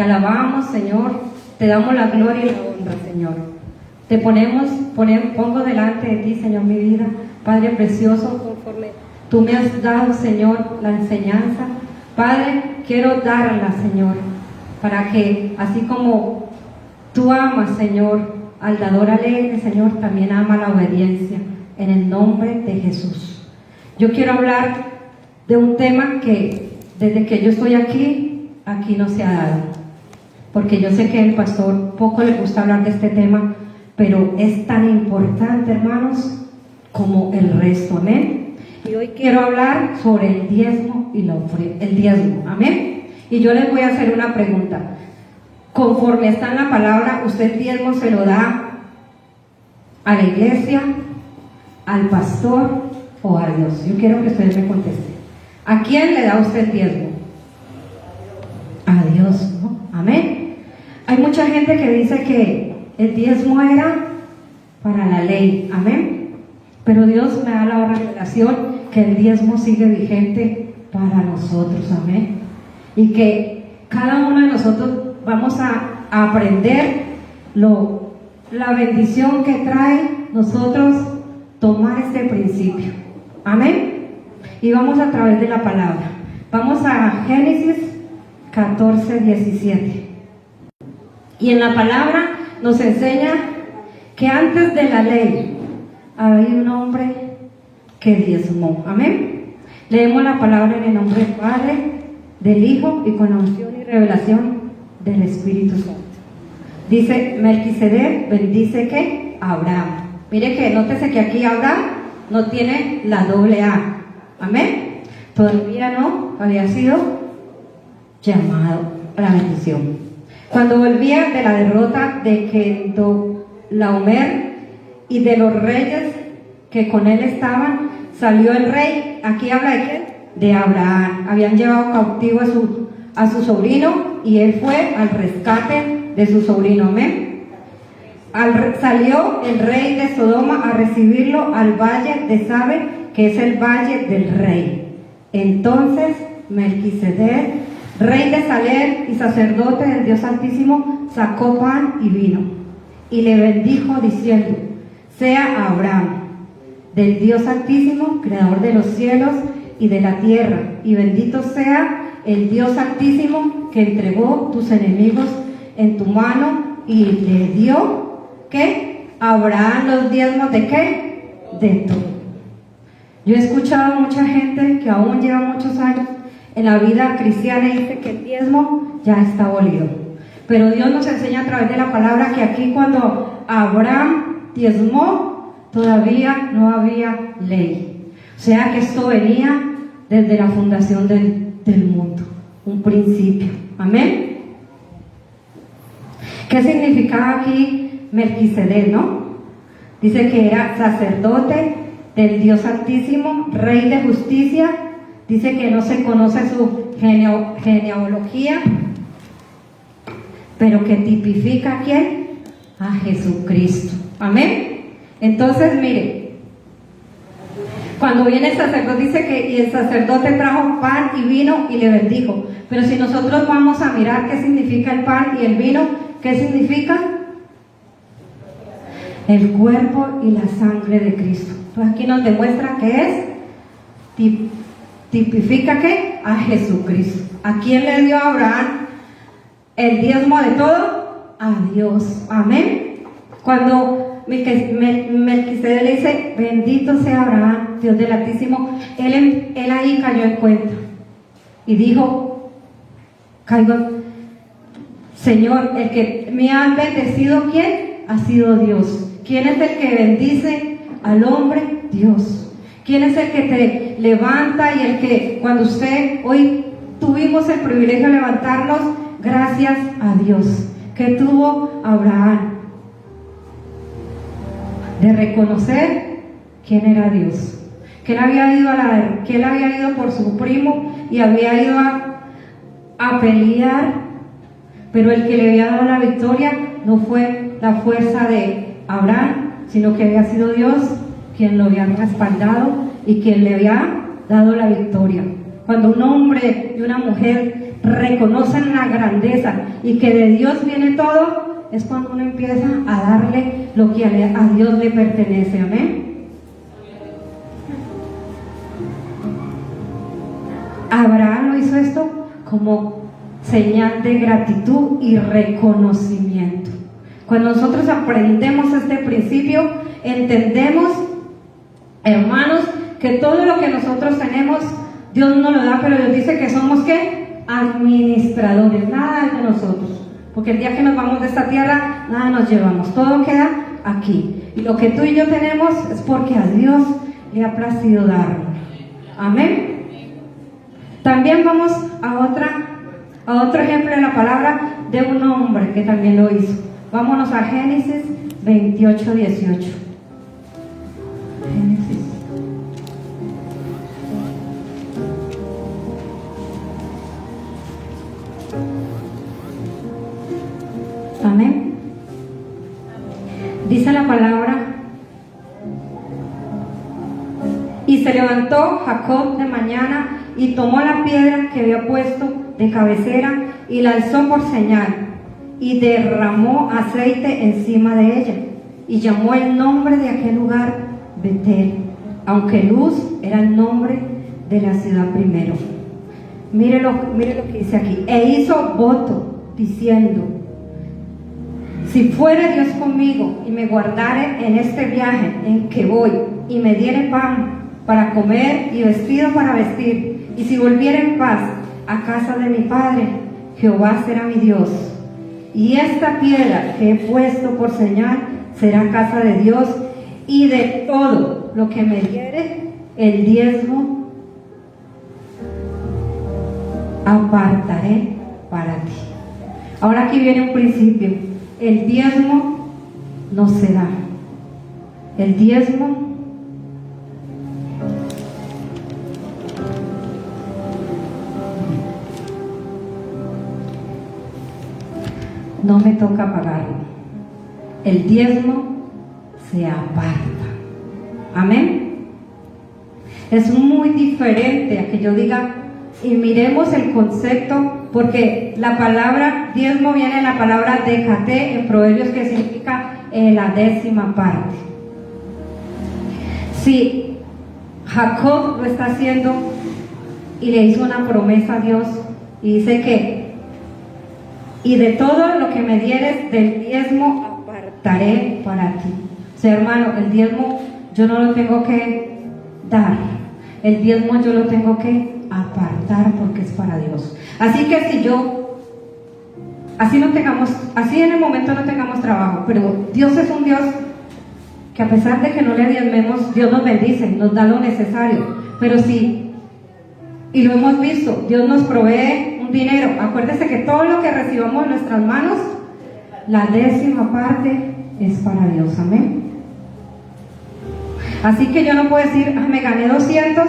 Te alabamos, Señor. Te damos la gloria y la honra, Señor. Te pongo delante de ti, Señor, mi vida. Padre precioso, conforme tú me has dado, Señor, la enseñanza. Padre, quiero darla, Señor, para que así como tú amas, Señor, al dador alegre, Señor, también ama la obediencia, en el nombre de Jesús. Yo quiero hablar de un tema que desde que yo estoy aquí no se ha dado, porque yo sé que al pastor poco le gusta hablar de este tema, pero es tan importante, hermanos, como el resto, amén. Y hoy quiero hablar sobre el diezmo y la ofrenda, el diezmo, amén. Y yo les voy a hacer una pregunta. Conforme está en la palabra, ¿usted el diezmo se lo da a la iglesia, al pastor o a Dios? Yo quiero que ustedes me contesten. ¿A quién le da usted el diezmo? A Dios, ¿no? Amén. Hay mucha gente que dice que el diezmo era para la ley, amén. Pero Dios me da la revelación que el diezmo sigue vigente para nosotros, amén. Y que cada uno de nosotros vamos a aprender la bendición que trae nosotros tomar este principio, amén. Y vamos a través de la palabra. Vamos a Génesis 14:17. Y en la palabra nos enseña que antes de la ley había un hombre que diezmó, amén. Leemos la palabra en el nombre del Padre, del Hijo y con la unción y revelación del Espíritu Santo. Dice: Melquisedec bendice que Abraham. Mire que nótese que aquí Abraham no tiene la doble A, amén. Todavía no había sido llamado a la bendición. Cuando volvía de la derrota de Kedorlaomer y de los reyes que con él estaban, salió el rey. Aquí habla de quién, de Abraham. Habían llevado cautivo a su sobrino y él fue al rescate de su sobrino, amén. Salió el rey de Sodoma a recibirlo al valle de Sabe, que es el valle del rey. Entonces Melquisedec, rey de Salem y sacerdote del Dios Altísimo, sacó pan y vino y le bendijo diciendo: sea Abraham del Dios Altísimo, creador de los cielos y de la tierra, y bendito sea el Dios Altísimo que entregó tus enemigos en tu mano y le dio, ¿qué? Abraham los diezmos de ¿qué? De todo. Yo he escuchado a mucha gente que aún lleva muchos años en la vida cristiana y dice que el diezmo ya está abolido. Pero Dios nos enseña a través de la palabra que aquí cuando Abraham diezmó, todavía no había ley. O sea que esto venía desde la fundación del mundo, un principio. Amén. ¿Qué significaba aquí Melquisedec, no? Dice que era sacerdote del Dios Altísimo, rey de justicia. Dice que no se conoce su genealogía, pero que tipifica ¿a quién? A Jesucristo. Amén. Entonces, mire, cuando viene el sacerdote, dice que y el sacerdote trajo pan y vino y le bendijo. Pero si nosotros vamos a mirar qué significa el pan y el vino, ¿qué significa? El cuerpo y la sangre de Cristo. Entonces aquí nos demuestra que es, tipifica ¿qué? A Jesucristo. ¿A quién le dio Abraham el diezmo de todo? A Dios. Amén. Cuando Melquisedec le dice: bendito sea Abraham, Dios del Altísimo, él ahí cayó en cuenta y dijo: Señor, el que me ha bendecido, ¿quién? Ha sido Dios. ¿Quién es el que bendice al hombre? Dios. ¿Quién es el que te levanta y el que cuando hoy tuvimos el privilegio de levantarnos gracias a Dios? ¿Qué tuvo Abraham? De reconocer quién era Dios, que él había ido por su primo y había ido a pelear, pero el que le había dado la victoria no fue la fuerza de Abraham, sino que había sido Dios quien lo había respaldado y quien le había dado la victoria. Cuando un hombre y una mujer reconocen la grandeza y que de Dios viene todo, es cuando uno empieza a darle lo que a Dios le pertenece. Amén. Abraham lo hizo esto como señal de gratitud y reconocimiento. Cuando nosotros aprendemos este principio, entendemos, hermanos, que todo lo que nosotros tenemos, Dios nos lo da, pero Dios dice que somos, ¿qué? Administradores, nada es de nosotros. Porque el día que nos vamos de esta tierra, nada nos llevamos, todo queda aquí. Y lo que tú y yo tenemos es porque a Dios le ha placido darlo. Amén. También vamos a otro ejemplo de la palabra de un hombre que también lo hizo. Vámonos a Génesis 28, 18. Génesis. Amén. Dice la palabra: y se levantó Jacob de mañana y tomó la piedra que había puesto de cabecera y la alzó por señal y derramó aceite encima de ella y llamó el nombre de aquel lugar Betel, aunque Luz era el nombre de la ciudad primero. Mire lo que dice aquí: e hizo voto diciendo: si fuere Dios conmigo y me guardare en este viaje en que voy y me diere pan para comer y vestido para vestir, y si volviera en paz a casa de mi padre, Jehová será mi Dios, y esta piedra que he puesto por señal será casa de Dios, y de todo lo que me diere el diezmo apartaré para ti. Ahora aquí viene un principio: el diezmo no se da, el diezmo no me toca pagarlo, el diezmo se aparta. Amén. Es muy diferente a que yo diga, y miremos el concepto, porque la palabra diezmo viene de la palabra décate en Proverbios, que significa la décima parte. Si Jacob lo está haciendo y le hizo una promesa a Dios y dice que y de todo lo que me dieres del diezmo apartaré para ti. O sea, hermano, el diezmo yo no lo tengo que dar, el diezmo yo lo tengo que apartar porque es para Dios. Así que si yo, así en el momento no tengamos trabajo, pero Dios es un Dios que a pesar de que no le diezmemos, Dios nos bendice, nos da lo necesario. Pero sí, y lo hemos visto, Dios nos provee dinero. Acuérdese que todo lo que recibamos en nuestras manos, la décima parte es para Dios. Amén. Así que yo no puedo decir, me gané 200,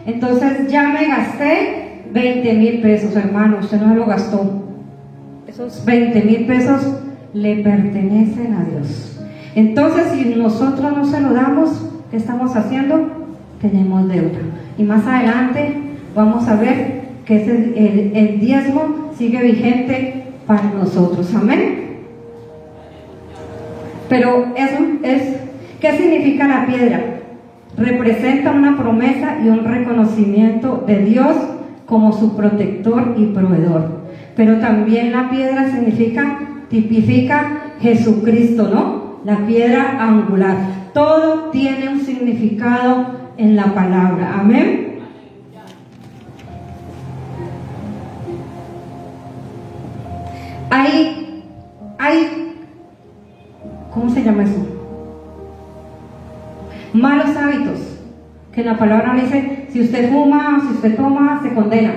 entonces ya me gasté 20,000 pesos, hermano. Usted no se lo gastó. Esos 20,000 pesos le pertenecen a Dios. Entonces, si nosotros no se lo damos, ¿qué estamos haciendo? Tenemos deuda. Y más adelante vamos a ver que el diezmo sigue vigente para nosotros. Amén. Pero eso es, ¿qué significa la piedra? Representa una promesa y un reconocimiento de Dios como su protector y proveedor. Pero también la piedra tipifica Jesucristo, ¿no? La piedra angular. Todo tiene un significado en la palabra. Amén. Hay, ¿cómo se llama eso? Malos hábitos, que la palabra dice, si usted fuma, si usted toma, se condena.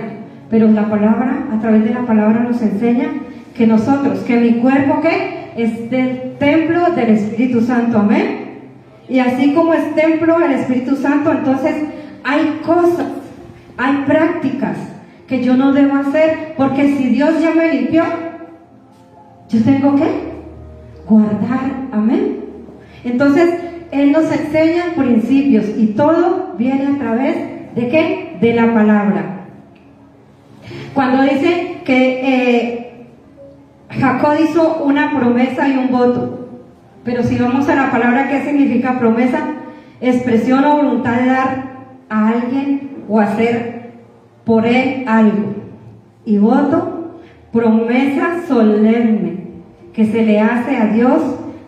Pero la palabra, a través de la palabra nos enseña que nosotros, que mi cuerpo, ¿qué? Es del templo del Espíritu Santo. Amén. Y así como es templo del Espíritu Santo, entonces hay cosas, hay prácticas que yo no debo hacer, porque si Dios ya me limpió, yo tengo que guardar. Amén. Entonces Él nos enseña principios y todo viene a través de ¿qué? De la palabra. Cuando dice que Jacob hizo una promesa y un voto, pero si vamos a la palabra, ¿qué significa promesa? Expresión o voluntad de dar a alguien o hacer por él algo. Y voto, promesa solemne que se le hace a Dios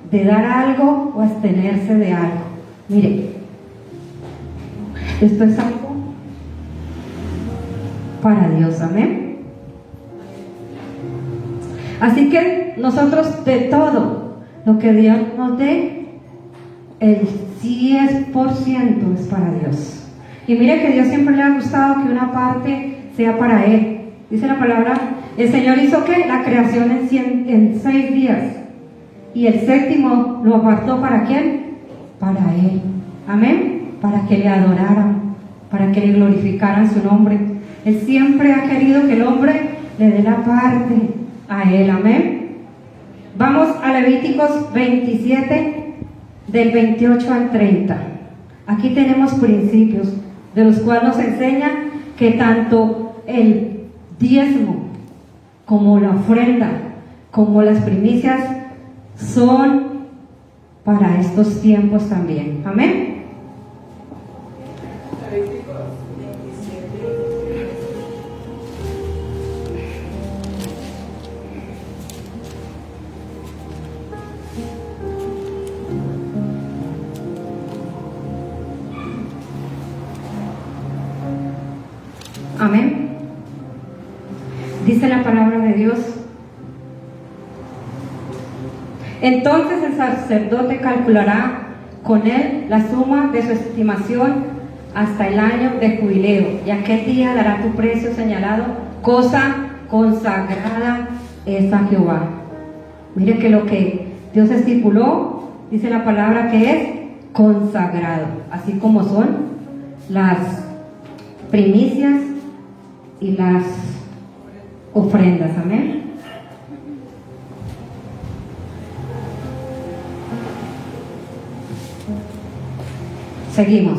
de dar algo o abstenerse de algo. Mire, esto es algo para Dios, amén. Así que nosotros, de todo lo que Dios nos dé, el 10% es para Dios. Y mire que Dios siempre le ha gustado que una parte sea para Él. Dice la palabra, el Señor hizo que la creación en 6 días, y el séptimo lo apartó ¿para quién? Para Él, amén, para que le adoraran, para que le glorificaran su nombre. Él siempre ha querido que el hombre le dé la parte a Él, amén. Vamos a Levíticos 27, del 28 al 30. Aquí tenemos principios de los cuales nos enseña que tanto el diezmo como la ofrenda, como las primicias, son para estos tiempos también, amén. Amén. Dice la palabra de Dios: entonces el sacerdote calculará con él la suma de su estimación hasta el año de jubileo, y aquel día dará tu precio señalado, cosa consagrada es a Jehová. Mire que lo que Dios estipuló, dice la palabra que es consagrado, así como son las primicias y las ofrendas, amén. Seguimos.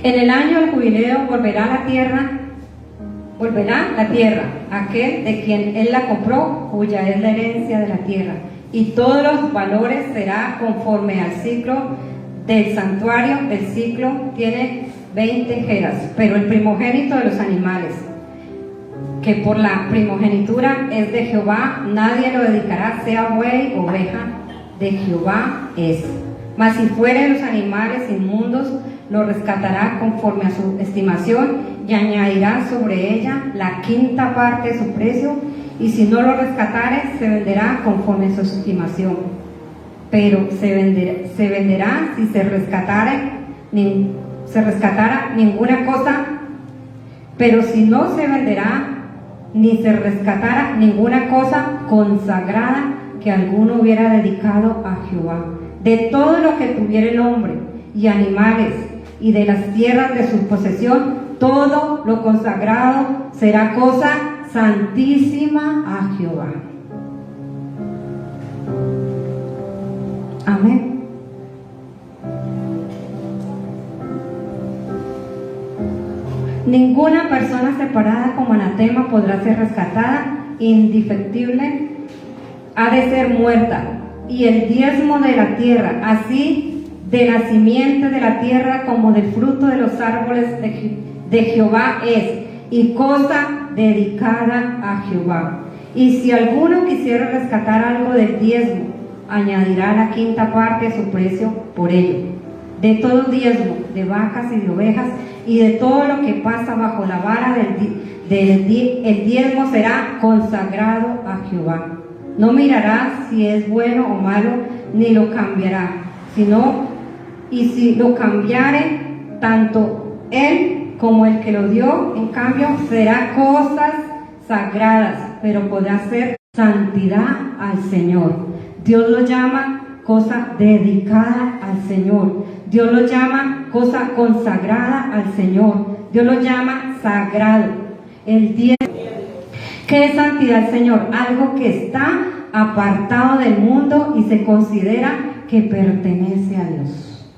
En el año del jubileo volverá la tierra, aquel de quien él la compró, cuya es la herencia de la tierra, y todos los valores será conforme al ciclo del santuario. El ciclo tiene 20 jeras, pero el primogénito de los animales, que por la primogenitura es de Jehová, nadie lo dedicará, sea buey o oveja, de Jehová es. Mas si fueren los animales inmundos, lo rescatará conforme a su estimación y añadirá sobre ella la quinta parte de su precio, y si no lo rescatare, se venderá conforme a su estimación. Pero se venderá si se rescatara ninguna cosa, pero si no se venderá ni se rescatara ninguna cosa consagrada que alguno hubiera dedicado a Jehová. De todo lo que tuviera el hombre y animales y de las tierras de su posesión, todo lo consagrado será cosa santísima a Jehová. Amén. Ninguna persona separada como anatema podrá ser rescatada, indefectible ha de ser muerta. Y el diezmo de la tierra, así de la simiente de la tierra como del fruto de los árboles de Jehová es, y cosa dedicada a Jehová. Y si alguno quisiera rescatar algo del diezmo, añadirá la quinta parte de su precio por ello. De todo diezmo, de vacas y de ovejas, y de todo lo que pasa bajo la vara el diezmo será consagrado a Jehová. No mirará si es bueno o malo, ni lo cambiará, y si lo cambiare, tanto él como el que lo dio, en cambio, será cosas sagradas, pero podrá ser santidad al Señor. Dios lo llama cosa dedicada al Señor. Dios lo llama cosa consagrada al Señor. Dios lo llama sagrado. El diezmo. ¿Qué es santidad al Señor? Algo que está apartado del mundo y se considera que pertenece a Dios.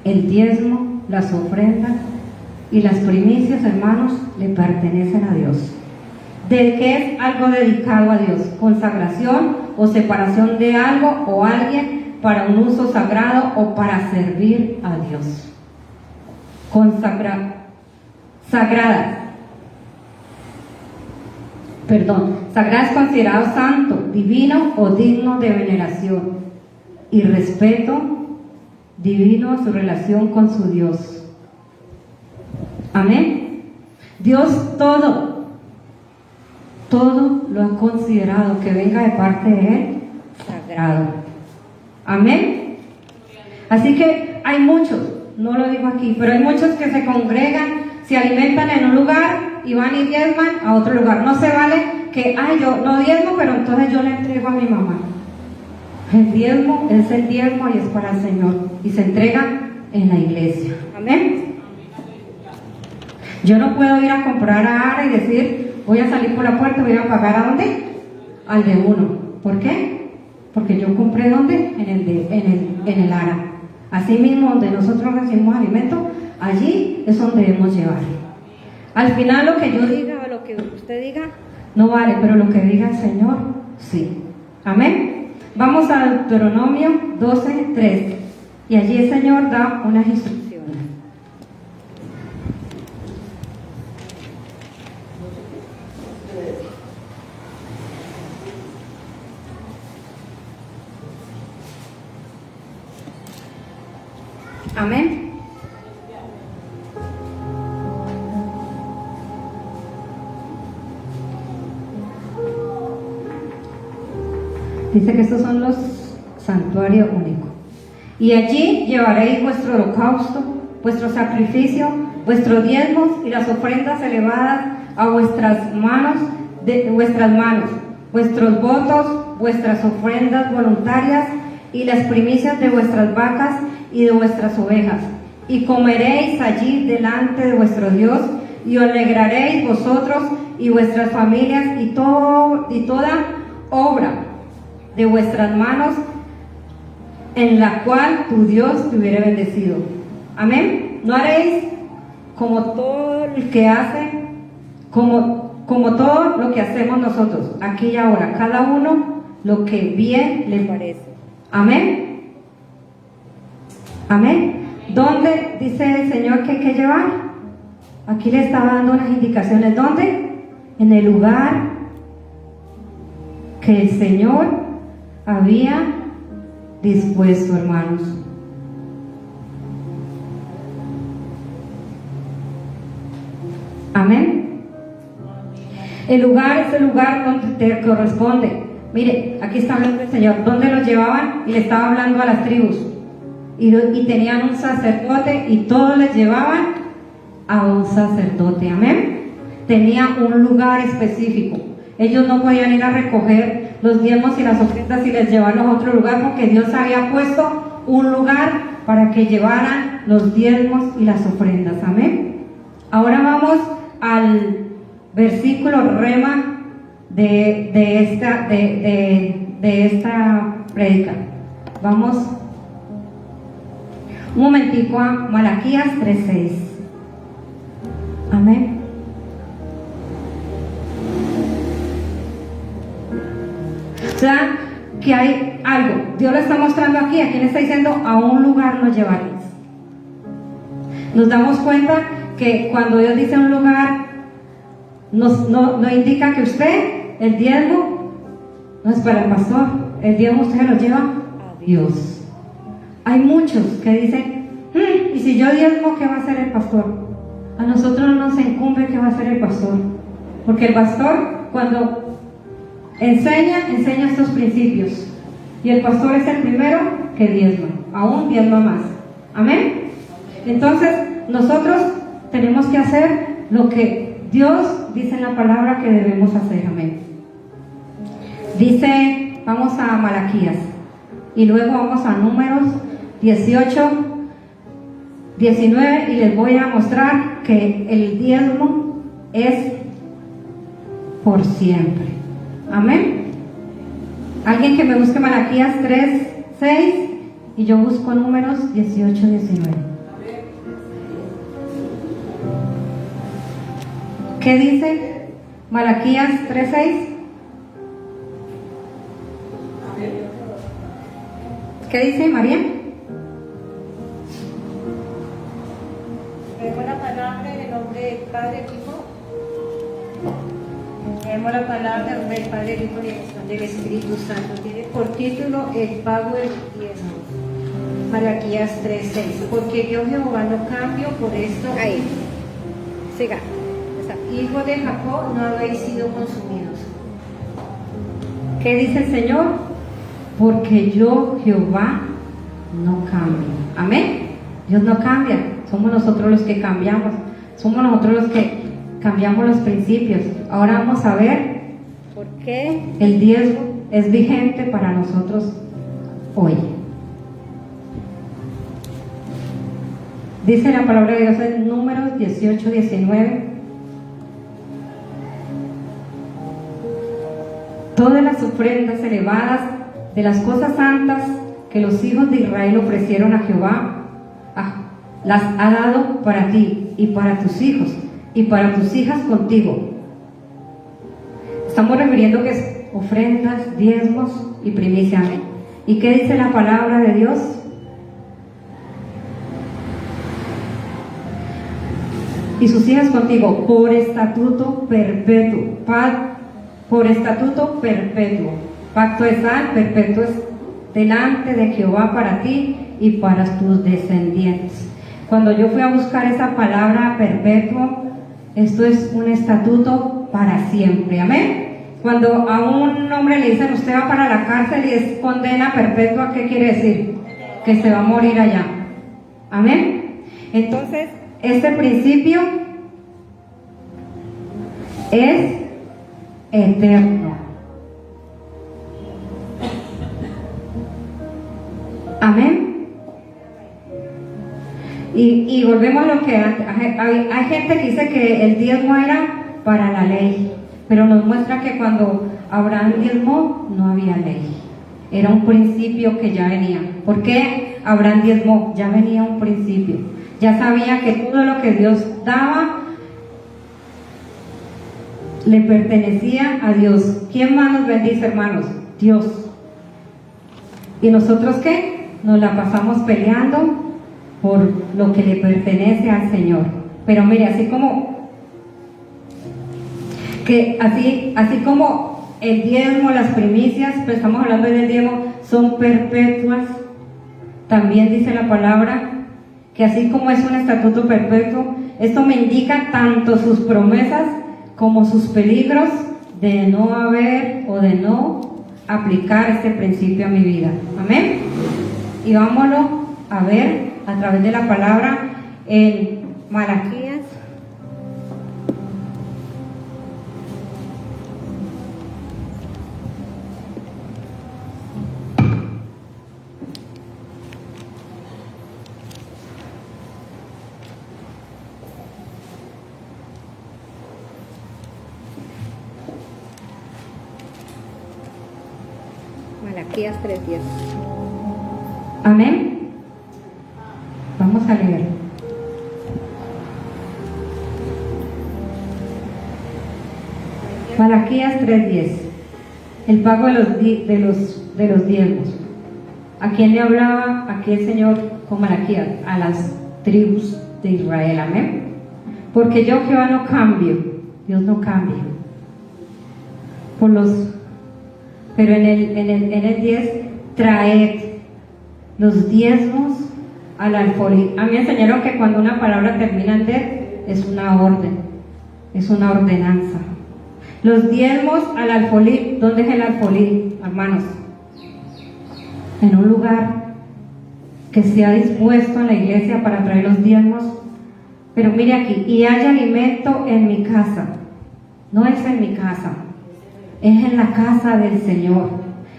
El diezmo, las ofrendas, y las primicias, hermanos, le pertenecen a Dios. ¿De qué es algo dedicado a Dios? Consagración o separación de algo o alguien para un uso sagrado o para servir a Dios. Sagrada es considerado santo, divino o digno de veneración y respeto divino a su relación con su Dios. Amén. Dios todo lo ha considerado que venga de parte de Él sagrado. Amén. Así que hay muchos, no lo digo aquí, pero hay muchos que se congregan, se alimentan en un lugar y van y diezman a otro lugar. No se vale que, yo no diezmo, pero entonces yo le entrego a mi mamá. El diezmo es el diezmo y es para el Señor y se entrega en la iglesia. Amén. Yo no puedo ir a comprar a Ara y decir, voy a salir por la puerta, voy a pagar ¿a dónde? Al de uno. ¿Por qué? Porque yo compré ¿dónde? En el Ara. Así mismo, donde nosotros recibimos alimento, allí es donde debemos llevar. Al final, lo que yo diga o lo que usted diga no vale, pero lo que diga el Señor, sí. Amén. Vamos a Deuteronomio 12:3 y allí el Señor da unas instrucciones. Amén. Dice que estos son los santuarios únicos. Y allí llevaréis vuestro holocausto, vuestro sacrificio, vuestros diezmos y las ofrendas elevadas a vuestras manos, vuestros votos, vuestras ofrendas voluntarias y las primicias de vuestras vacas y de vuestras ovejas, y comeréis allí delante de vuestro Dios, y os alegraréis vosotros y vuestras familias y toda obra de vuestras manos en la cual tu Dios te hubiere bendecido. Amén. No haréis como todo el que hace, como todo lo que hacemos nosotros, aquí y ahora, cada uno lo que bien le parece. Amén. Amén. ¿Dónde dice el Señor que hay que llevar? Aquí le estaba dando unas indicaciones. ¿Dónde? En el lugar que el Señor había dispuesto, hermanos. Amén. El lugar es el lugar donde te corresponde. Mire, aquí está hablando el Señor. ¿Dónde los llevaban? Y le estaba hablando a las tribus. Y tenían un sacerdote y todos les llevaban a un sacerdote. Amén. Tenía un lugar específico. Ellos no podían ir a recoger los diezmos y las ofrendas y les llevarlos a otro lugar, porque Dios había puesto un lugar para que llevaran los diezmos y las ofrendas. Amén. Ahora vamos al versículo rema de esta prédica. Vamos un momentico a Malaquías 3:6. Amén. O sea, que hay algo. Dios lo está mostrando aquí. Aquí le está diciendo, a un lugar nos llevaréis. Nos damos cuenta que cuando Dios dice un lugar, no indica que usted, el diezmo, no es para el pastor. El diezmo usted lo lleva a Dios. Hay muchos que dicen, ¿y si yo diezmo, qué va a hacer el pastor? A nosotros no nos incumbe qué va a hacer el pastor, porque el pastor, cuando enseña estos principios, y el pastor es el primero que diezma, aún diezma más. Amén. Entonces nosotros tenemos que hacer lo que Dios dice en la palabra que debemos hacer. Amén. Dice, vamos a Malaquías y luego vamos a Números 18, 19, y les voy a mostrar que el diezmo es por siempre. Amén. Alguien que me busque Malaquías 3, 6 y yo busco Números 18, 19. ¿Qué dice Malaquías 3:6? ¿Qué dice María? Leemos la palabra en el nombre del Padre, Hijo. Leemos la palabra en el nombre del Padre, Hijo y del Espíritu Santo. Tiene por título el pago del diezmo. Malaquías 3:6. Porque yo Jehová no cambio, por esto. Ahí. Siga. Hijo de Jacob, no habéis sido consumidos. ¿Qué dice el Señor? Porque yo, Jehová, no cambio. Amén. Dios no cambia. Somos nosotros los que cambiamos. Somos nosotros los que cambiamos los principios. Ahora vamos a ver por qué el diezmo es vigente para nosotros hoy. Dice la palabra de Dios en Números 18-19. Todas las ofrendas elevadas de las cosas santas que los hijos de Israel ofrecieron a Jehová, las ha dado para ti y para tus hijos y para tus hijas contigo. Estamos refiriendo que es ofrendas, diezmos y primicias. ¿Y qué dice la palabra de Dios? Y sus hijas contigo, por estatuto perpetuo, por estatuto perpetuo. Pacto de sal, perpetuo es delante de Jehová para ti y para tus descendientes. Cuando yo fui a buscar esa palabra perpetuo, esto es un estatuto para siempre. Amén. Cuando a un hombre le dicen usted va para la cárcel y es condena perpetua, ¿qué quiere decir? Que se va a morir allá. Amén. Entonces, este principio es eterno. Amén. Y volvemos a lo que antes. Hay gente que dice que el diezmo era para la ley, pero nos muestra que cuando Abraham diezmó no había ley. Era un principio que ya venía. ¿Por qué Abraham diezmó? Ya venía un principio. Ya sabía que todo lo que Dios daba le pertenecía a Dios. ¿Quién más nos bendice, hermanos? Dios. ¿Y nosotros qué? Nos la pasamos peleando por lo que le pertenece al Señor. Pero mire, así como el diezmo, las primicias, pues estamos hablando del diezmo, son perpetuas. También dice la palabra que así como es un estatuto perpetuo, esto me indica tanto sus promesas como sus peligros de no haber o de no aplicar este principio a mi vida. Amén. Y vámonos a ver a través de la palabra en Malaquías. Malaquías 3:10. Amén. Vamos a leer. Malaquías 3:10. El pago de los diezmos. ¿A quién le hablaba aquí el Señor con Malaquías? A las tribus de Israel. Amén. Porque yo Jehová no cambio. Dios no cambia. Pero en el 10, traed los diezmos al alfolí. A mí me enseñaron que cuando una palabra termina en de, es una orden, es una ordenanza. Los diezmos al alfolí. ¿Dónde es el alfolí, hermanos? En un lugar que se ha dispuesto en la iglesia para traer los diezmos. Pero mire aquí, y haya alimento en mi casa. No es en mi casa, es en la casa del Señor.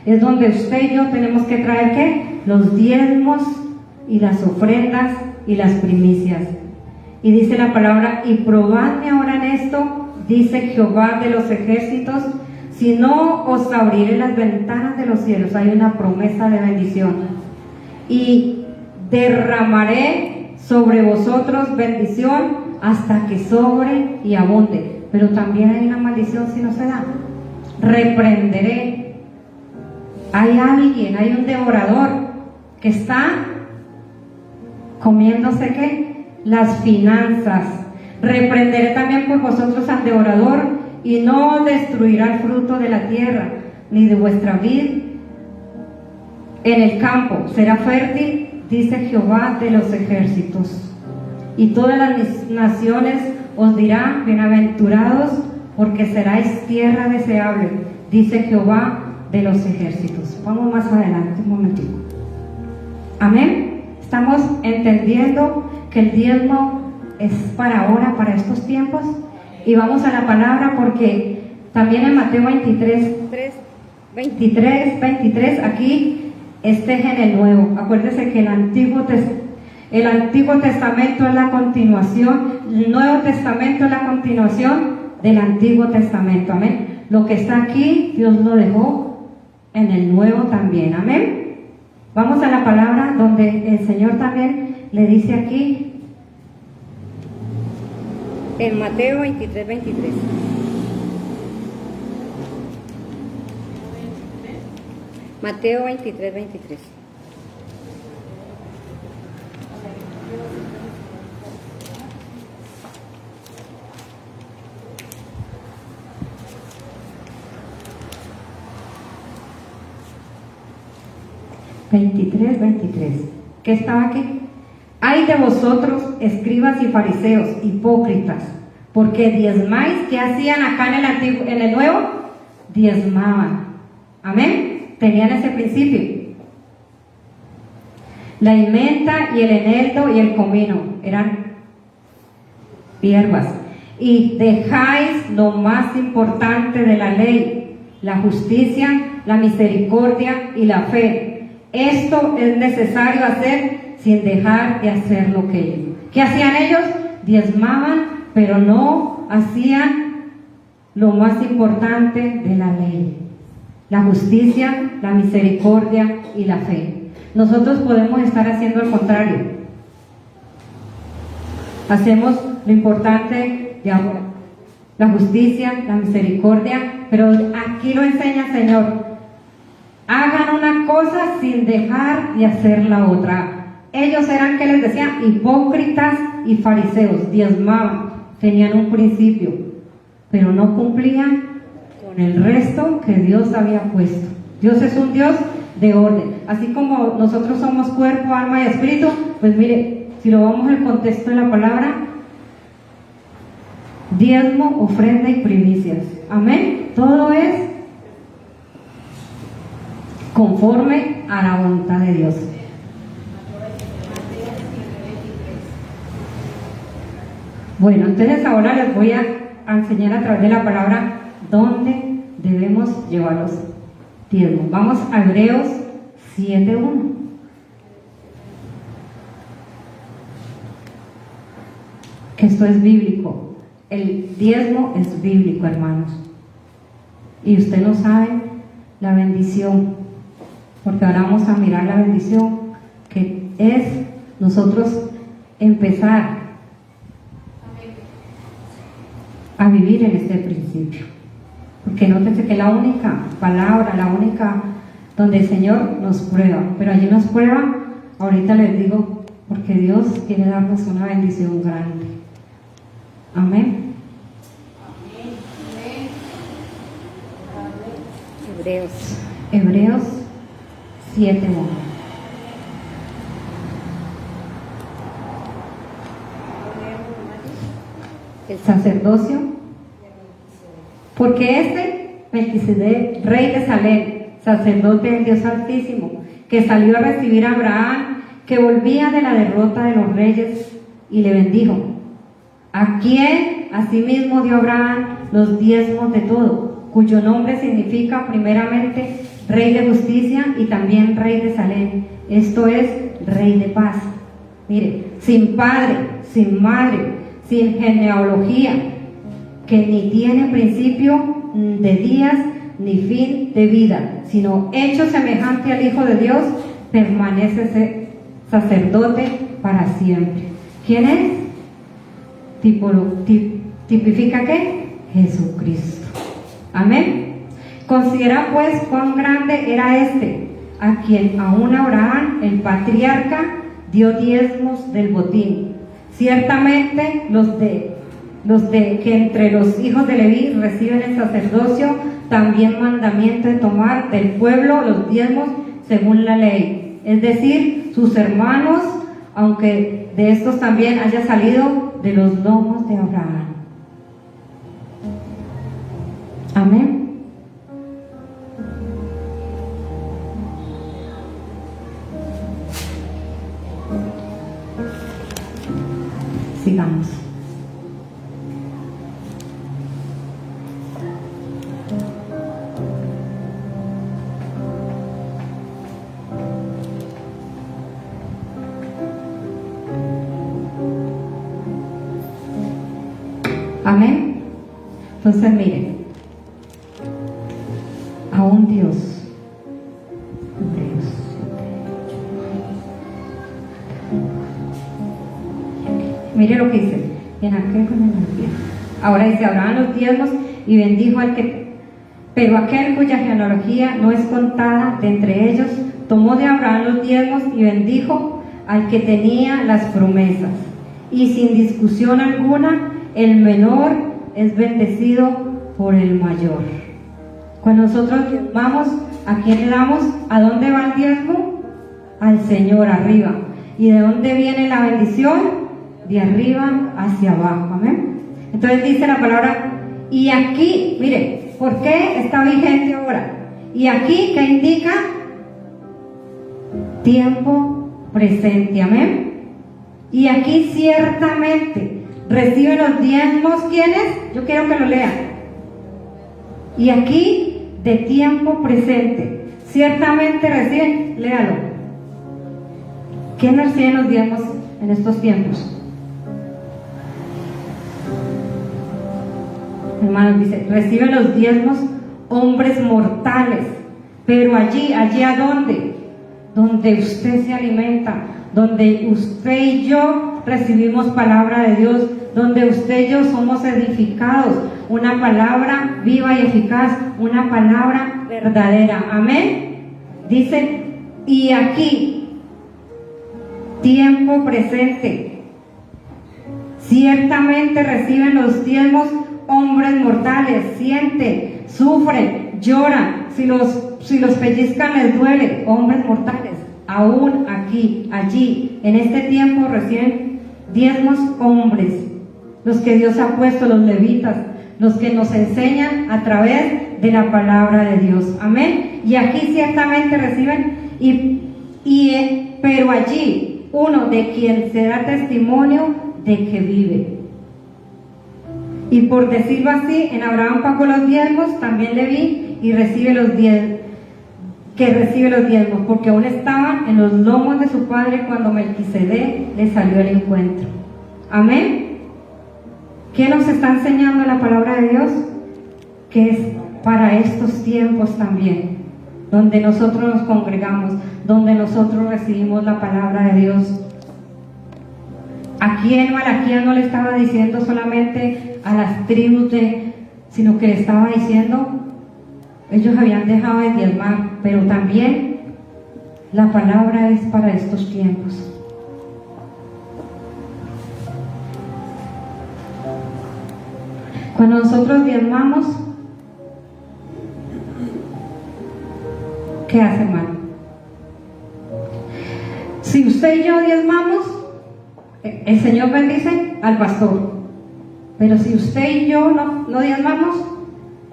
Es donde usted y yo tenemos que traer ¿qué? Los diezmos y las ofrendas y las primicias. Y dice la palabra, y probadme ahora en esto, dice Jehová de los ejércitos, si no os abriré las ventanas de los cielos. Hay una promesa de bendición. Y derramaré sobre vosotros bendición hasta que sobre y abunde. pero también hay una maldición si no se da. Reprenderé. Hay alguien, hay un devorador que está comiéndose ¿qué? Las finanzas. Reprenderé también por vosotros al devorador, y no destruirá el fruto de la tierra, ni de vuestra vid en el campo. Será fértil, dice Jehová de los ejércitos. Y todas las naciones os dirán: bienaventurados, porque seráis tierra deseable, dice Jehová de los ejércitos. Vamos más adelante un momentico. Amén. Estamos entendiendo que el diezmo es para ahora, para estos tiempos. Y vamos a la palabra, porque también en Mateo 23, aquí este es en el Nuevo. Acuérdese que el Antiguo Testamento es la continuación, el Nuevo Testamento es la continuación del Antiguo Testamento. Amén. Lo que está aquí, Dios lo dejó en el Nuevo también. Amén. Vamos a la palabra donde el Señor también le dice aquí, en Mateo 23. Mateo 23. ¿Qué estaba aquí? Ay de vosotros, escribas y fariseos, hipócritas, porque diezmáis. ¿Qué hacían acá en el Nuevo? Diezmaban. Amén. Tenían ese principio. La menta y el eneldo y el comino eran hierbas. Y dejáis lo más importante de la ley, la justicia, la misericordia y la fe. Esto es necesario hacer sin dejar de hacer lo que ellos. ¿Qué hacían ellos? Diezmaban, pero no hacían lo más importante de la ley: la justicia, la misericordia y la fe. Nosotros podemos estar haciendo el contrario. Hacemos lo importante de ahora, la justicia, la misericordia, pero aquí lo enseña el Señor: hagan una cosa sin dejar de hacer la otra. Ellos eran, ¿qué les decían? Hipócritas y fariseos. Diezmaban, tenían un principio, pero no cumplían con el resto que Dios había puesto. Dios es un Dios de orden. Así como nosotros somos cuerpo, alma y espíritu, pues mire, si lo vamos al contexto de la palabra, diezmo, ofrenda y primicias. Amén. Todo es conforme a la voluntad de Dios. Bueno, entonces ahora les voy a enseñar a través de la palabra dónde debemos llevar los diezmos. Vamos a Hebreos 7:1. Que esto es bíblico. El diezmo es bíblico, hermanos. Y usted no sabe la bendición, porque ahora vamos a mirar la bendición que es nosotros empezar a vivir en este principio. Porque nótese que la única palabra, la única donde el Señor nos prueba, pero allí nos prueba, ahorita les digo, porque Dios quiere darnos una bendición grande. Amén. Hebreos 7:1. El sacerdocio, porque Melquisedec, rey de Salem, sacerdote del Dios Altísimo, que salió a recibir a Abraham, que volvía de la derrota de los reyes, y le bendijo, a quien asimismo dio Abraham los diezmos de todo, cuyo nombre significa primeramente Rey de Justicia y también Rey de Salem, esto es, Rey de Paz. Mire, sin padre, sin madre, sin genealogía, que ni tiene principio de días ni fin de vida, sino hecho semejante al Hijo de Dios, permanece sacerdote para siempre. ¿Quién es? ¿Tipifica qué? Jesucristo. Amén. Considera pues cuán grande era a quien aún Abraham, el patriarca, dio diezmos del botín. Ciertamente los de que entre los hijos de Leví reciben el sacerdocio, también mandamiento de tomar del pueblo los diezmos según la ley, es decir, sus hermanos, aunque de estos también haya salido de los lomos de Abraham. Amén. Sigamos. Amén. Entonces miren, aún Dios, mire lo que dice, en aquel con energía. Ahora dice, Abraham los diezmos y bendijo pero aquel cuya genealogía no es contada de entre ellos, tomó de Abraham los diezmos y bendijo al que tenía las promesas. Y sin discusión alguna, el menor es bendecido por el mayor. Cuando nosotros diezmamos, ¿a quién le damos? ¿A dónde va el diezmo? Al Señor, arriba. ¿Y de dónde viene la bendición? De arriba hacia abajo. Amén. Entonces dice la palabra, y aquí, mire, ¿por qué está vigente ahora? Y aquí, ¿qué indica? Tiempo presente. Amén. Y aquí ciertamente reciben los diezmos, ¿quiénes? Yo quiero que lo lean. Y aquí, de tiempo presente, ciertamente reciben, léalo. ¿Quién recibe los diezmos en estos tiempos? Hermanos, dice, reciben los diezmos hombres mortales, pero allí ¿a dónde? Donde usted se alimenta, donde usted y yo recibimos palabra de Dios, donde usted y yo somos edificados, una palabra viva y eficaz, una palabra verdadera. Amén. Dice, y aquí, tiempo presente, ciertamente reciben los diezmos hombres mortales, sienten, sufren, lloran, si los pellizcan les duele, hombres mortales, aún aquí, allí, en este tiempo reciben diezmos hombres, los que Dios ha puesto, los levitas, los que nos enseñan a través de la palabra de Dios. Amén. Y aquí ciertamente reciben, pero allí uno de quien se da testimonio de que vive. Y por decirlo así, en Abraham pagó los diezmos, también Leví, y recibe los diezmos, porque aún estaban en los lomos de su padre cuando Melquisedec le salió al encuentro. Amén. ¿Qué nos está enseñando la palabra de Dios? Que es para estos tiempos también, donde nosotros nos congregamos, donde nosotros recibimos la palabra de Dios. Aquí en Malaquías no le estaba diciendo solamente a las tribus, sino que le estaba diciendo, ellos habían dejado de diezmar, pero también la palabra es para estos tiempos. Cuando nosotros diezmamos, ¿qué hace, hermano? Si usted y yo diezmamos, el Señor bendice al pastor. Pero si usted y yo no diezmamos,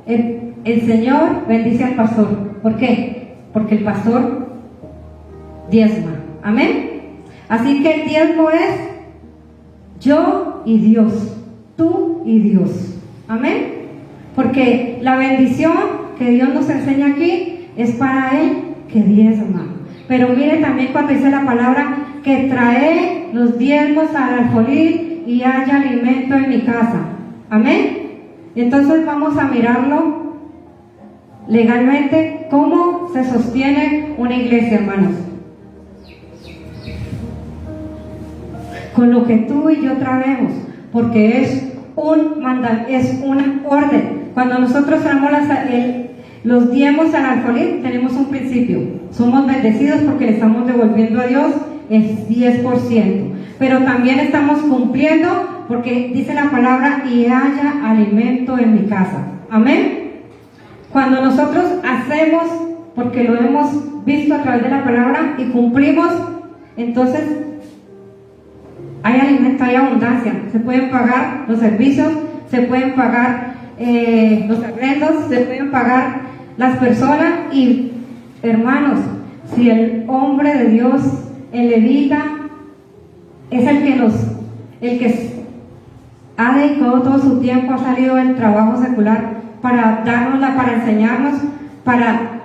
el Señor bendice al pastor. ¿Por qué? Porque el pastor diezma. Amén. Así que el diezmo es yo y Dios, tú y Dios. Amén. Porque la bendición que Dios nos enseña aquí es para Él que diezma. Pero mire también cuando dice la palabra que trae los diezmos al alfolí y haya alimento en mi casa. Amén. Entonces vamos a mirarlo legalmente, cómo se sostiene una iglesia, hermanos. Con lo que tú y yo traemos, porque es es una orden. Cuando nosotros damos los diezmos al alfolí, tenemos un principio. Somos bendecidos porque le estamos devolviendo a Dios el 10%. Pero también estamos cumpliendo porque dice la palabra, y haya alimento en mi casa. Amén. Cuando nosotros hacemos, porque lo hemos visto a través de la palabra y cumplimos, entonces hay alimento, hay abundancia. Se pueden pagar los servicios, se pueden pagar los arrendos, se pueden pagar las personas. Y hermanos, si el hombre de Dios, el levita, es el que ha dedicado todo su tiempo, ha salido del trabajo secular para darnosla, para enseñarnos, para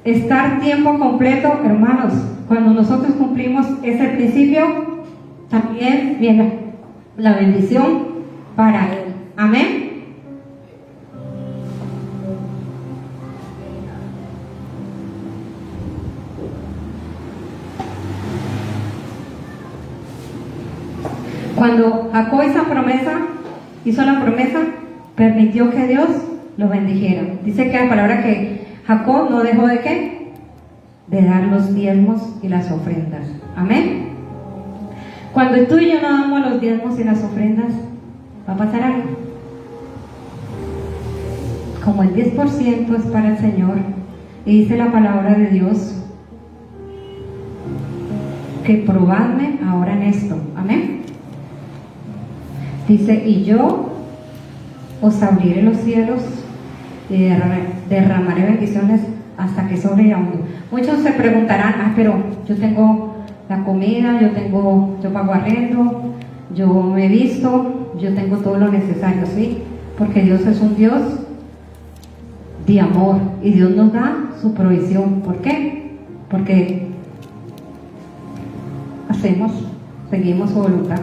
estar tiempo completo, hermanos. Cuando nosotros cumplimos ese principio, también viene la bendición para él. Amén. Cuando Jacob hizo la promesa, permitió que Dios lo bendijera. Dice que la palabra que Jacob no dejó de ¿qué? De dar los diezmos y las ofrendas. Amén. Cuando tú y yo no damos los diezmos y las ofrendas, va a pasar algo. Como el 10% es para el Señor, y dice la palabra de Dios que probadme ahora en esto. Amén. Dice, y yo os abriré los cielos y derramaré bendiciones hasta que sobreabundo. Muchos se preguntarán, pero yo tengo la comida, yo pago arrendo, yo me visto, yo tengo todo lo necesario, ¿sí? Porque Dios es un Dios de amor y Dios nos da su provisión. ¿Por qué? Porque seguimos su voluntad.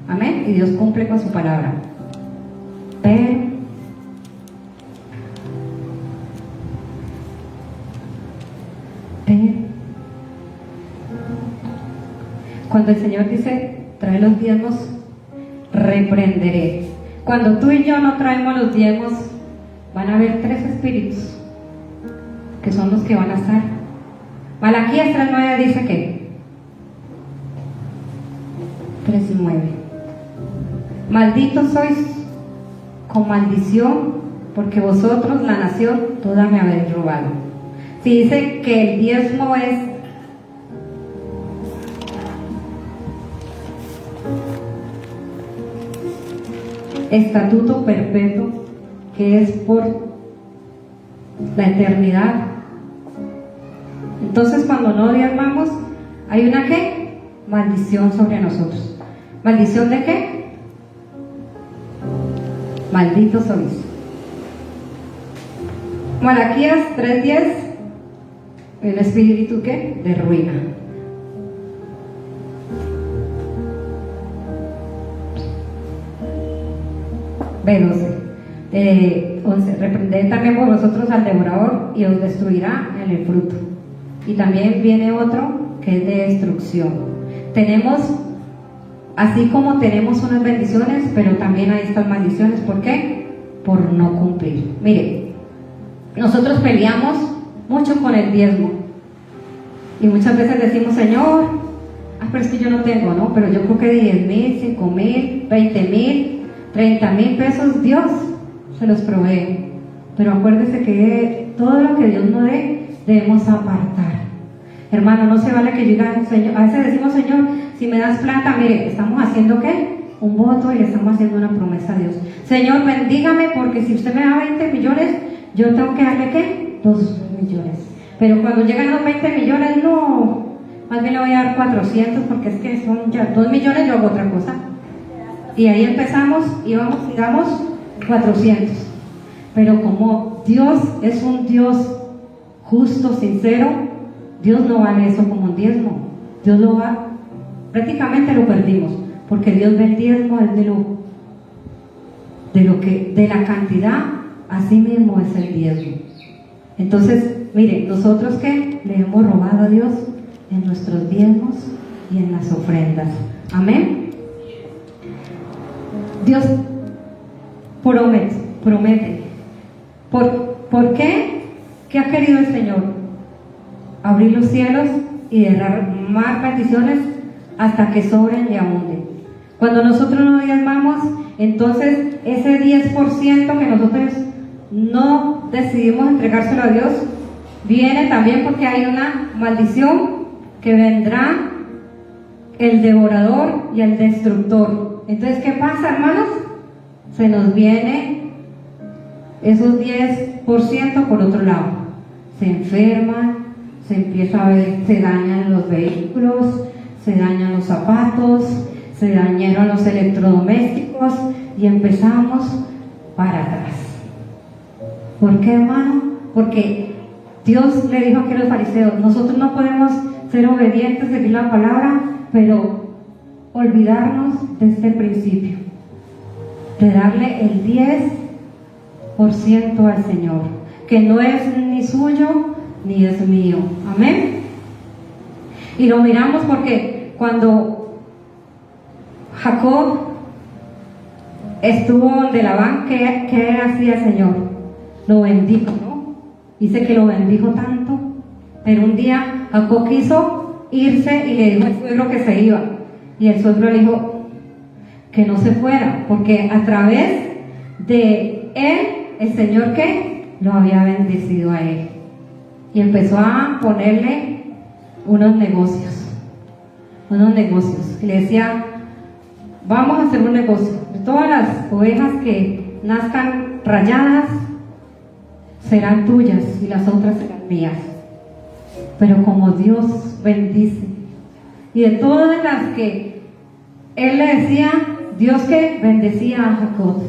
Amén. Y Dios cumple con su palabra. Pero cuando el Señor dice, trae los diezmos, reprenderé. Cuando tú y yo no traemos los diezmos, van a haber 3 espíritus que son los que van a estar. Malaquías 3:9 dice que 3:9, malditos sois con maldición, porque vosotros, la nación, toda me habéis robado. Si dice que el diezmo es estatuto perpetuo, que es por la eternidad. Entonces, cuando no diezmamos, hay una ¿qué? Maldición sobre nosotros. ¿Maldición de qué? Malditos sois. Malaquías 3:10, el espíritu ¿qué? De ruina. B12, 11, reprended también por vosotros al devorador y os destruirá en el fruto. Y también viene otro que es de destrucción. Así como tenemos unas bendiciones, pero también hay estas maldiciones. ¿Por qué? Por no cumplir. Mire, nosotros peleamos mucho con el diezmo y muchas veces decimos, Señor, pero es que yo no tengo, ¿no? Pero yo creo que 10,000, 5,000, 20,000, 30,000 pesos Dios se los provee. Pero acuérdese que todo lo que Dios nos dé debemos apartar. Hermano, no se vale que yo diga, Señor, a veces decimos, Señor, si me das plata, mire, estamos haciendo ¿qué? Un voto y le estamos haciendo una promesa a Dios. Señor, bendígame, porque si usted me da 20 millones, yo tengo que darle ¿qué? 2 millones. Pero cuando llegan los 20 millones, no, más bien le voy a dar 400, porque es que son ya 2 millones, yo hago otra cosa. Y ahí empezamos y vamos y damos 400. Pero como Dios es un Dios justo, sincero, Dios no vale eso como un diezmo. Dios lo va, prácticamente lo perdimos, porque Dios ve el diezmo, es de la cantidad, así mismo es el diezmo. Entonces, mire, nosotros que le hemos robado a Dios en nuestros diezmos y en las ofrendas. Amén. Dios promete. ¿Por qué? ¿Qué ha querido el Señor? Abrir los cielos y derramar bendiciones hasta que sobren y abunden. Cuando nosotros no diezmamos, entonces ese 10% que nosotros no decidimos entregárselo a Dios, viene también porque hay una maldición que vendrá el devorador y el destructor. Entonces, ¿qué pasa, hermanos? Se nos viene esos 10% por otro lado. Se enferman, se empieza a ver, se dañan los vehículos, se dañan los zapatos, se dañaron los electrodomésticos y empezamos para atrás. ¿Por qué, hermano? Porque Dios le dijo aquí a los fariseos, nosotros no podemos ser obedientes, seguir la palabra, pero olvidarnos de este principio, de darle el 10% al Señor, que no es ni suyo ni es mío. Amén. Y lo miramos porque cuando Jacob estuvo donde Labán, ¿qué hacía el Señor? Lo bendijo, ¿no? Dice que lo bendijo tanto, pero un día Jacob quiso irse y le dijo al suegro que se iba, y el suegro le dijo que no se fuera, porque a través de él, el Señor que lo había bendecido a él, y empezó a ponerle unos negocios, y le decía, vamos a hacer un negocio, de todas las ovejas que nazcan rayadas serán tuyas y las otras serán mías. Pero como Dios bendice, y de todas las que él le decía, Dios que bendecía a Jacob,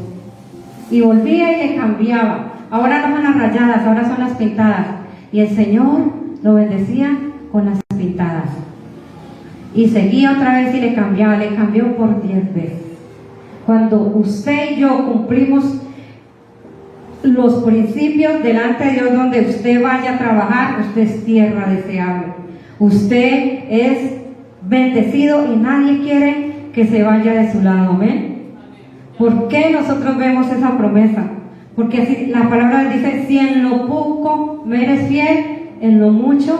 y volvía y le cambiaba, ahora no son las rayadas, ahora son las pintadas, y el Señor lo bendecía con las pintadas, y seguía otra vez y le cambió por 10 veces. Cuando usted y yo cumplimos los principios delante de Dios, donde usted vaya a trabajar, usted es tierra deseable, usted es bendecido y nadie quiere que se vaya de su lado. Amén. ¿Por qué nosotros vemos esa promesa? Porque así, la palabra dice, si en lo poco me eres fiel, en lo mucho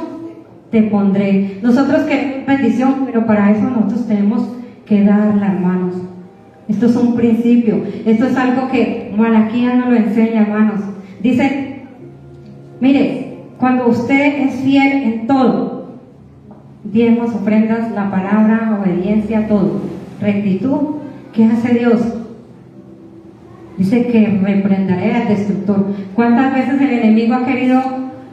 te pondré. Nosotros queremos bendición, pero para eso nosotros tenemos que darla, hermanos. Esto es un principio, esto es algo que Malaquías nos lo enseña, hermanos. Dice, mire, cuando usted es fiel en todo, diezmos, ofrendas, la palabra, obediencia, todo, rectitud, ¿qué hace Dios? Dice que reprenderé al destructor. ¿Cuántas veces el enemigo ha querido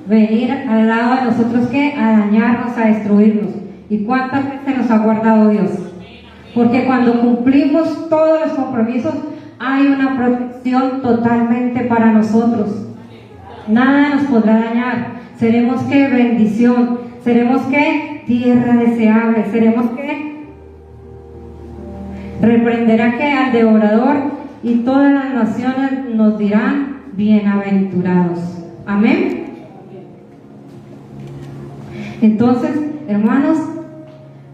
venir al lado de nosotros, ¿qué? A dañarnos, a destruirnos? ¿Y cuántas veces nos ha guardado Dios? Porque cuando cumplimos todos los compromisos, hay una protección totalmente para nosotros. Nada nos podrá dañar. Seremos que bendición, seremos que tierra deseable, seremos que reprenderá que al devorador, y todas las naciones nos dirán bienaventurados. Amén. Entonces, hermanos,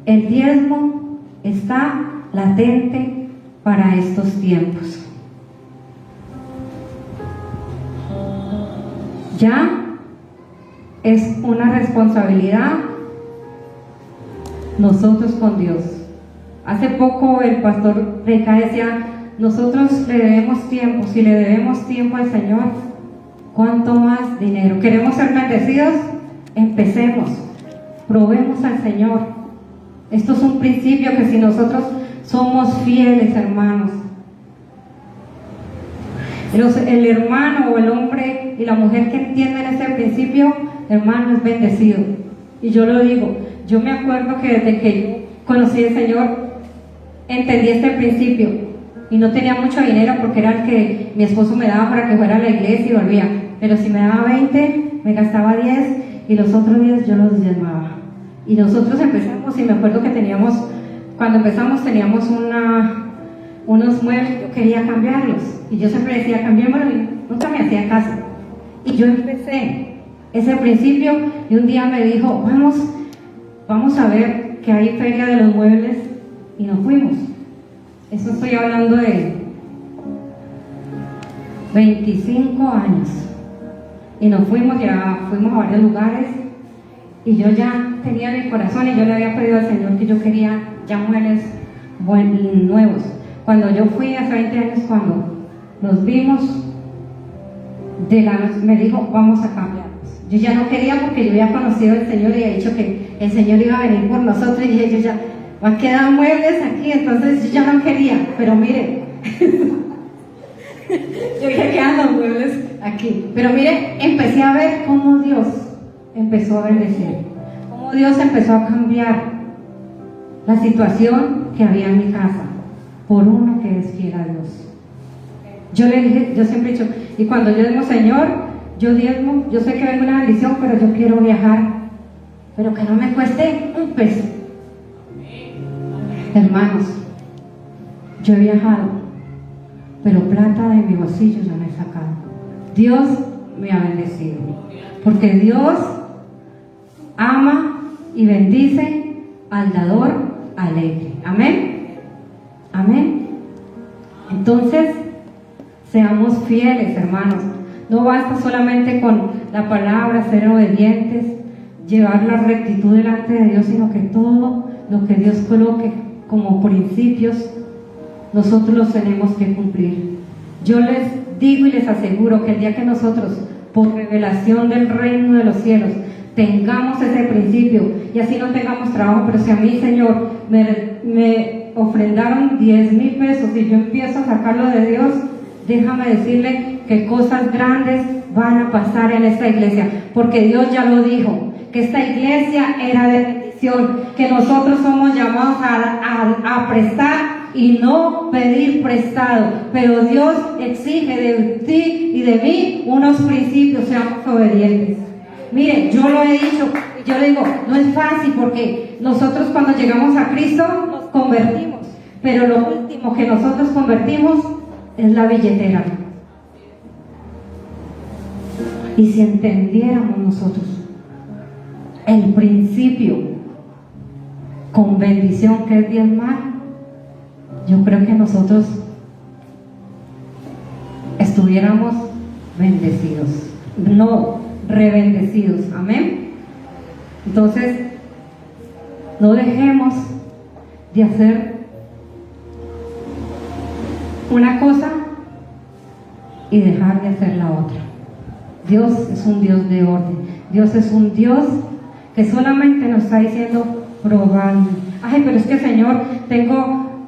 el diezmo está latente para estos tiempos. Ya es una responsabilidad nosotros con Dios. Hace poco el pastor Reca decía, nosotros le debemos tiempo. Si le debemos tiempo al Señor, ¿cuánto más dinero? ¿Queremos ser bendecidos? Empecemos, probemos al Señor. Esto es un principio que si nosotros somos fieles, hermanos, el hermano o el hombre y la mujer que entienden ese principio, hermano, es bendecido. Y yo lo digo, yo me acuerdo que desde que yo conocí al Señor, entendí este principio, y no tenía mucho dinero porque era el que mi esposo me daba para que fuera a la iglesia y volvía, pero si me daba 20, me gastaba 10 y los otros 10 yo los diezmaba. Y nosotros empezamos, y me acuerdo que cuando empezamos teníamos unos muebles, yo quería cambiarlos, y yo siempre decía, cambiémoslo, y nunca me hacía caso. Y yo empecé ese principio, y un día me dijo, vamos a ver que hay feria de los muebles, y nos fuimos. Eso estoy hablando de 25 años. Y nos fuimos a varios lugares. Y yo ya tenía en mi corazón y yo le había pedido al Señor que yo quería ya muebles nuevos. Cuando yo fui hace 20 años, cuando nos vimos, me dijo, vamos a cambiarnos. Yo ya no quería porque yo había conocido al Señor y había dicho que el Señor iba a venir por nosotros y dije, yo ya, van a quedar muebles aquí, entonces yo ya no quería. Pero mire, yo dije, quedan los muebles aquí. Pero mire, empecé a ver cómo Dios empezó a bendecir, cómo Dios empezó a cambiar la situación que había en mi casa por uno que es fiel a Dios. Yo le dije, yo siempre he dicho, y cuando yo digo, Señor, yo diezmo, yo sé que vengo una bendición, pero yo quiero viajar, pero que no me cueste un peso. Hermanos, yo he viajado, pero plata de mi bolsillo yo no he sacado. Dios me ha bendecido, porque Dios ama y bendice al dador alegre. Amén. Amén. Entonces, seamos fieles, hermanos. No basta solamente con la palabra, ser obedientes, llevar la rectitud delante de Dios, sino que todo lo que Dios coloque como principios, nosotros los tenemos que cumplir. Yo les digo y les aseguro que el día que nosotros, por revelación del reino de los cielos, tengamos ese principio, y así no tengamos trabajo, pero si a mí, Señor, me ofrendaron 10,000 pesos y yo empiezo a sacarlo de Dios, déjame decirle que cosas grandes van a pasar en esta iglesia, porque Dios ya lo dijo, que esta iglesia era de bendición, que nosotros somos llamados a prestar y no pedir prestado, pero Dios exige de ti y de mí unos principios, seamos obedientes. Mire, yo lo he dicho, yo le digo, no es fácil porque nosotros cuando llegamos a Cristo nos convertimos, pero lo último que nosotros convertimos es la billetera. Y si entendiéramos nosotros el principio con bendición que es diezmar, yo creo que nosotros estuviéramos bendecidos, no rebendecidos. Amén. Entonces, no dejemos de hacer una cosa y dejar de hacer la otra. Dios es un Dios de orden. Dios es un Dios que solamente nos está diciendo, probadme. Ay, pero es que, Señor,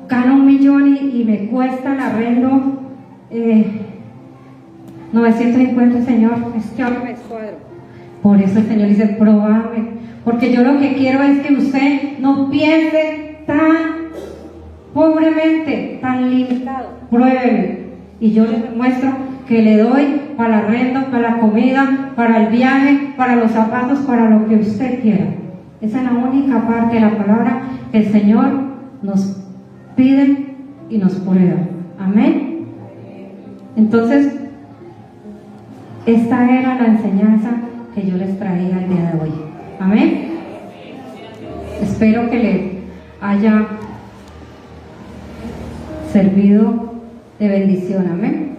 gano 1 millón y me cuesta el arreglo 950, Señor, es que ahora me escuadro. Por eso el Señor dice, probadme, porque yo lo que quiero es que usted no piense tan pobremente, tan limitado. Pruébeme y yo le demuestro que le doy para el arrendo, para la comida, para el viaje, para los zapatos, para lo que usted quiera. Esa es la única parte de la palabra que el Señor nos pide y nos prueba. Amén. Entonces, esta era la enseñanza que yo les traía el día de hoy. Amén. Espero que le haya servido de bendición. Amén.